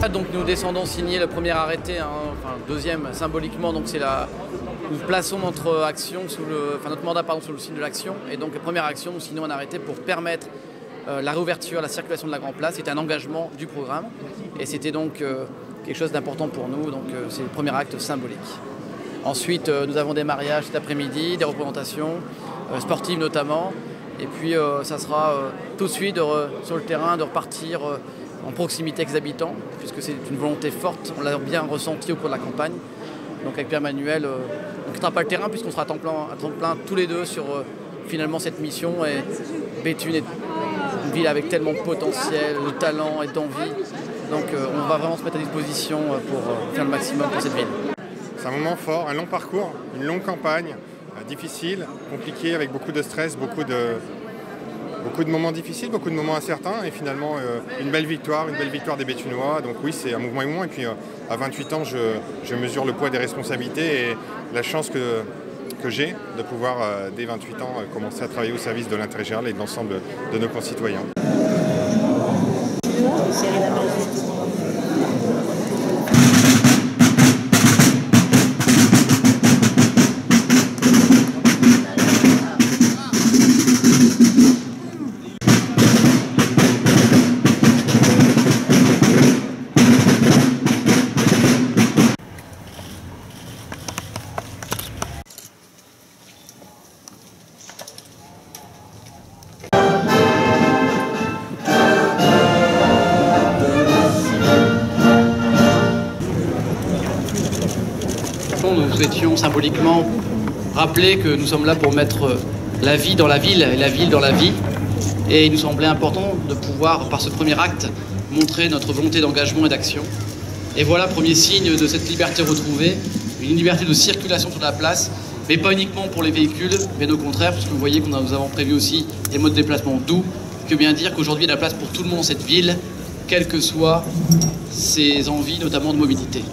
fait, donc, nous descendons signer le premier arrêté, hein, enfin deuxième symboliquement, donc c'est nous plaçons notre action notre mandat sous le signe de l'action, et donc la première action, nous signons un arrêté pour permettre la réouverture, la circulation de la Grand Place. C'est un engagement du programme, et c'était donc quelque chose d'important pour nous, donc c'est le premier acte symbolique. Ensuite, nous avons des mariages cet après-midi, des représentations sportives notamment, et puis ça sera tout de suite sur le terrain de repartir en proximité avec les habitants, puisque c'est une volonté forte, on l'a bien ressenti au cours de la campagne. Donc avec Pierre-Manuel, on ne quittera pas le terrain puisqu'on sera à temps plein tous les deux sur finalement cette mission. Et Béthune est une ville avec tellement de potentiel, de talent et d'envie. Donc on va vraiment se mettre à disposition pour faire le maximum pour cette ville. C'est un moment fort, un long parcours, une longue campagne, difficile, compliquée, avec beaucoup de stress, beaucoup de moments difficiles, beaucoup de moments incertains, et finalement une belle victoire des Béthunois. Donc oui, c'est un mouvement émouvant, et puis à 28 ans, je mesure le poids des responsabilités et la chance que j'ai de pouvoir, dès 28 ans, commencer à travailler au service de l'intérêt général et de l'ensemble de nos concitoyens. Nous étions symboliquement rappelés que nous sommes là pour mettre la vie dans la ville et la ville dans la vie. Et il nous semblait important de pouvoir, par ce premier acte, montrer notre volonté d'engagement et d'action. Et voilà, premier signe de cette liberté retrouvée, une liberté de circulation sur la place, mais pas uniquement pour les véhicules, mais au contraire, puisque vous voyez que nous avons prévu aussi des modes de déplacement doux. Que bien dire qu'aujourd'hui, il y a de la place pour tout le monde dans cette ville, quelles que soient ses envies, notamment de mobilité.